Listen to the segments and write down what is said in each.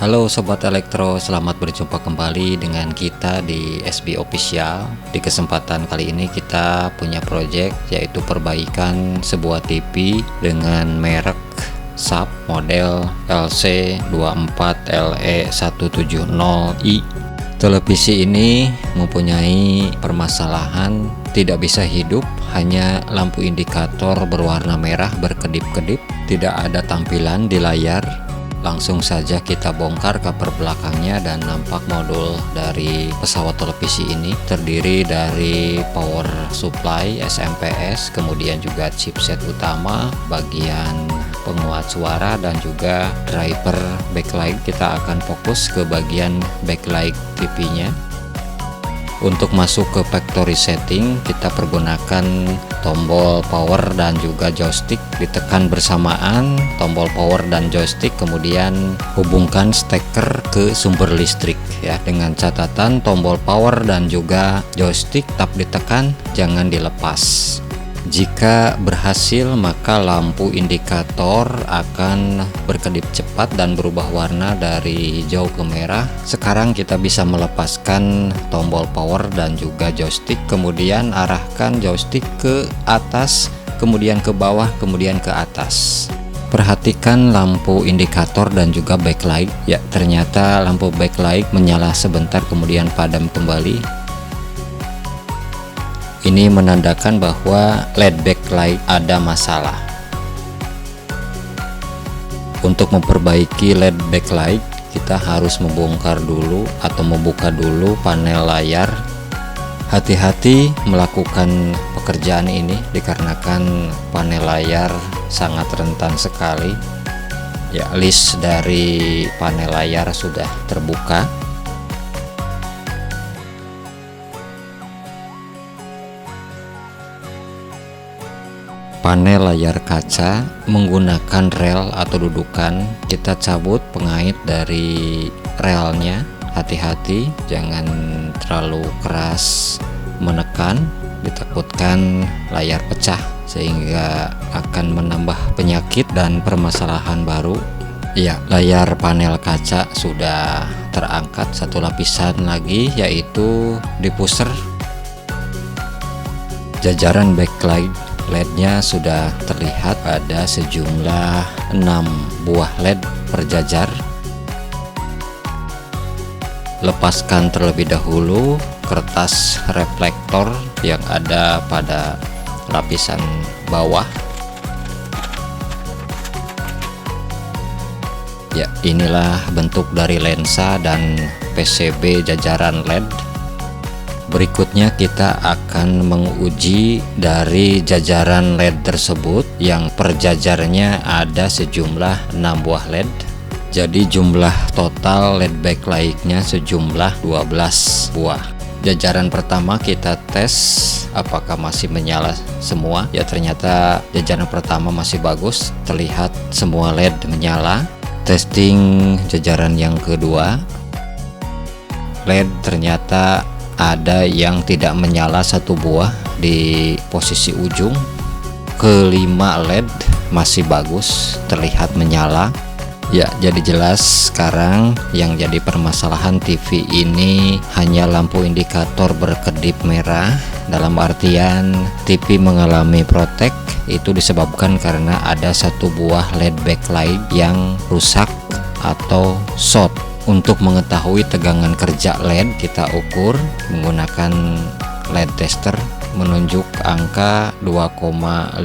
Halo Sobat Elektro, selamat berjumpa kembali dengan kita di SB Official. Di kesempatan kali ini kita punya project yaitu perbaikan sebuah TV dengan merek SAP model LC24LE170i. Televisi ini mempunyai permasalahan tidak bisa hidup, hanya lampu indikator berwarna merah berkedip-kedip, tidak ada tampilan di layar. Langsung saja kita bongkar cover belakangnya dan nampak modul dari pesawat televisi ini terdiri dari power supply SMPS, kemudian juga chipset utama, bagian penguat suara dan juga driver backlight. Kita akan fokus ke bagian backlight TV-nya. Untuk masuk ke factory setting, kita pergunakan tombol power dan juga joystick, ditekan bersamaan tombol power dan joystick, kemudian hubungkan steker ke sumber listrik ya, dengan catatan tombol power dan juga joystick tetap ditekan, jangan dilepas. Jika berhasil, maka lampu indikator akan berkedip cepat dan berubah warna dari hijau ke merah. Sekarang kita bisa melepaskan tombol power dan juga joystick, kemudian arahkan joystick ke atas, kemudian ke bawah, kemudian ke atas. Perhatikan lampu indikator dan juga backlight. Ya, ternyata lampu backlight menyala sebentar kemudian padam kembali. Ini menandakan bahwa LED backlight ada masalah. Untuk memperbaiki LED backlight, kita harus membongkar dulu atau membuka dulu panel layar. Hati-hati melakukan pekerjaan ini dikarenakan panel layar sangat rentan sekali. Ya, list dari panel layar sudah terbuka. Panel layar kaca menggunakan rel atau dudukan, kita cabut pengait dari relnya. Hati-hati jangan terlalu keras menekan, ditakutkan layar pecah sehingga akan menambah penyakit dan permasalahan baru. Ya, layar panel kaca sudah terangkat, satu lapisan lagi yaitu diffuser. Jajaran backlight LED-nya sudah terlihat, ada sejumlah 6 buah LED berjajar. Lepaskan terlebih dahulu kertas reflektor yang ada pada lapisan bawah. Ya, inilah bentuk dari lensa dan PCB jajaran LED. Berikutnya kita akan menguji dari jajaran LED tersebut yang per jajarnya ada sejumlah 6 buah LED. Jadi jumlah total LED backlight-nya sejumlah 12 buah. Jajaran pertama kita tes apakah masih menyala semua. Ya, ternyata jajaran pertama masih bagus, terlihat semua LED menyala. Testing jajaran yang kedua, LED ternyata ada yang tidak menyala satu buah di posisi ujung. Kelima LED masih bagus, terlihat menyala. Ya, jadi jelas sekarang yang jadi permasalahan TV ini hanya lampu indikator berkedip merah. Dalam artian TV mengalami protek, itu disebabkan karena ada satu buah LED backlight yang rusak atau short. Untuk mengetahui tegangan kerja LED, kita ukur menggunakan LED tester, menunjuk angka 2,5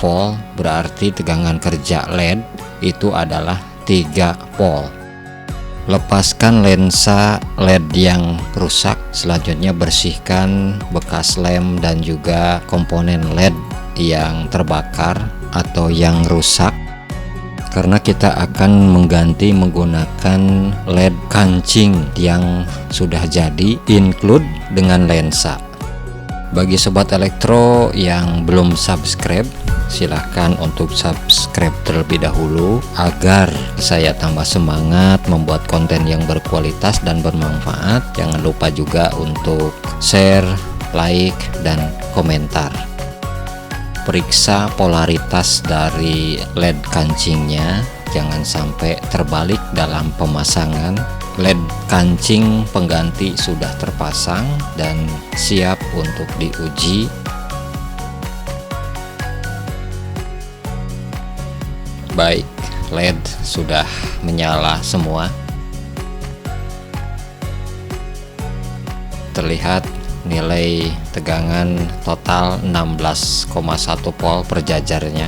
volt, berarti tegangan kerja LED itu adalah 3 volt. Lepaskan lensa LED yang rusak, selanjutnya bersihkan bekas lem dan juga komponen LED yang terbakar atau yang rusak, karena kita akan mengganti menggunakan LED kancing yang sudah jadi include dengan lensa. Bagi sobat elektro yang belum subscribe, silahkan untuk subscribe terlebih dahulu agar saya tambah semangat membuat konten yang berkualitas dan bermanfaat. Jangan lupa juga untuk share, like, dan komentar. Periksa polaritas dari LED kancingnya. jangan sampai terbalik dalam pemasangan. LED kancing pengganti sudah terpasang dan siap untuk diuji. Baik, LED sudah menyala semua. Terlihat nilai tegangan total 16,1 volt per jajarnya.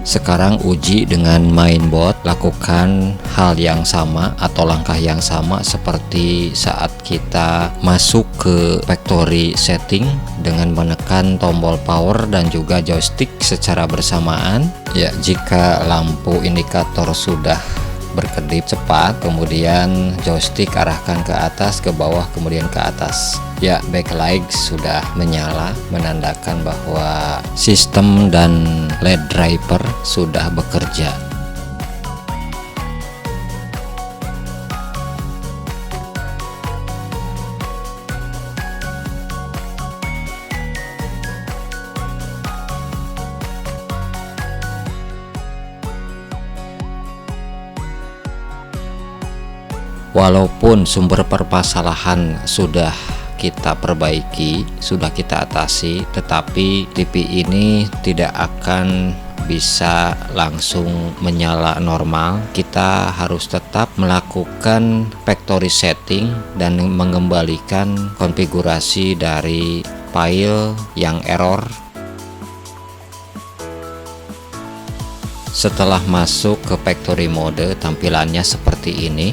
Sekarang uji dengan mainboard, lakukan hal yang sama atau langkah yang sama seperti saat kita masuk ke factory setting dengan menekan tombol power dan juga joystick secara bersamaan. Ya, jika lampu indikator sudah berkedip cepat, kemudian joystick arahkan ke atas, ke bawah, kemudian ke atas. Ya, backlight sudah menyala, menandakan bahwa sistem dan LED driver sudah bekerja. Walaupun sumber permasalahan sudah kita perbaiki, sudah kita atasi, tetapi TV ini tidak akan bisa langsung menyala normal. Kita harus tetap melakukan factory setting dan mengembalikan konfigurasi dari file yang error. Setelah masuk ke factory mode, tampilannya seperti ini.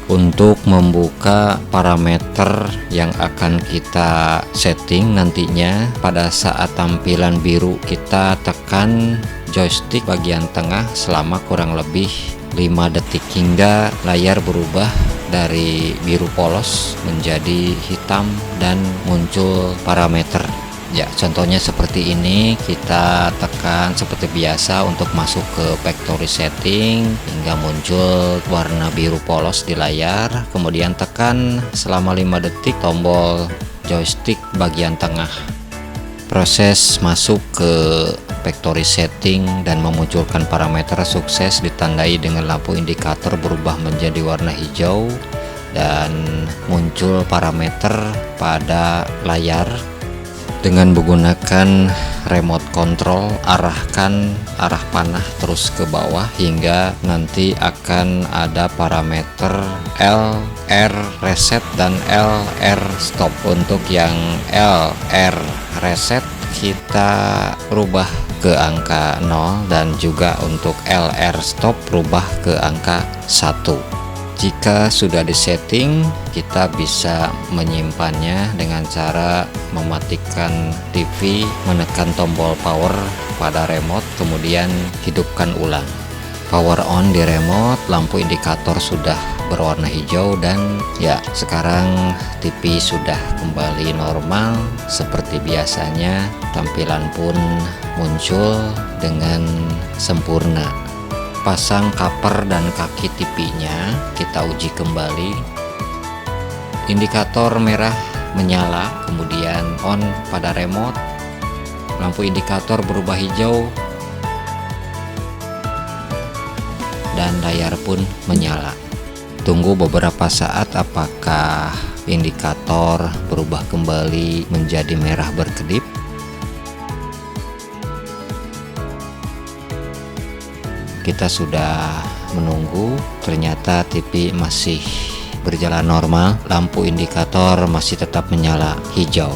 Untuk membuka parameter yang akan kita setting nantinya, pada saat tampilan biru kita tekan joystick bagian tengah selama kurang lebih 5 detik hingga layar berubah dari biru polos menjadi hitam dan muncul parameter. Ya, contohnya seperti ini. Kita tekan seperti biasa untuk masuk ke factory setting hingga muncul warna biru polos di layar, kemudian tekan selama 5 detik tombol joystick bagian tengah. Proses masuk ke factory setting dan memunculkan parameter sukses, ditandai dengan lampu indikator berubah menjadi warna hijau dan muncul parameter pada layar. Dengan menggunakan remote control, arahkan arah panah terus ke bawah hingga nanti akan ada parameter LR reset dan LR stop. Untuk yang LR reset kita rubah ke angka 0 dan juga untuk LR stop rubah ke angka 1. Jika sudah disetting, kita bisa menyimpannya dengan cara mematikan TV, menekan tombol power pada remote, kemudian hidupkan ulang. Power on di remote, lampu indikator sudah berwarna hijau dan ya, sekarang TV sudah kembali normal seperti biasanya. Tampilan pun muncul dengan sempurna. Pasang cover dan kaki TV-nya, kita uji kembali. Indikator merah menyala, kemudian on pada remote. Lampu indikator berubah hijau dan layar pun menyala. Tunggu beberapa saat apakah indikator berubah kembali menjadi merah berkedip. Kita sudah menunggu, ternyata TV masih berjalan normal, lampu indikator masih tetap menyala hijau.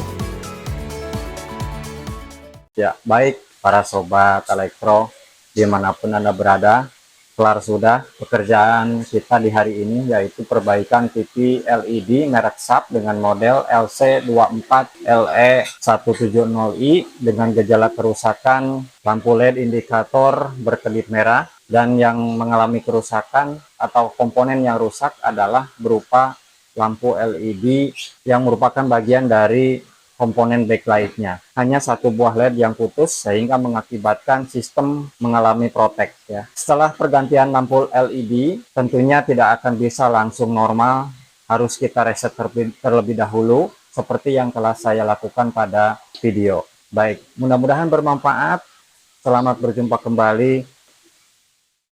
Ya, baik para sobat elektro dimanapun Anda berada, kelar sudah pekerjaan kita di hari ini, yaitu perbaikan TV LED merek SAP dengan model LC24LE170i dengan gejala kerusakan lampu LED indikator berkedip merah. Dan yang mengalami kerusakan atau komponen yang rusak adalah berupa lampu LED yang merupakan bagian dari komponen backlight-nya. Hanya satu buah LED yang putus sehingga mengakibatkan sistem mengalami protek. Ya. Setelah pergantian lampu LED, tentunya tidak akan bisa langsung normal, harus kita reset terlebih dahulu seperti yang telah saya lakukan pada video. Baik, mudah-mudahan bermanfaat. Selamat berjumpa kembali.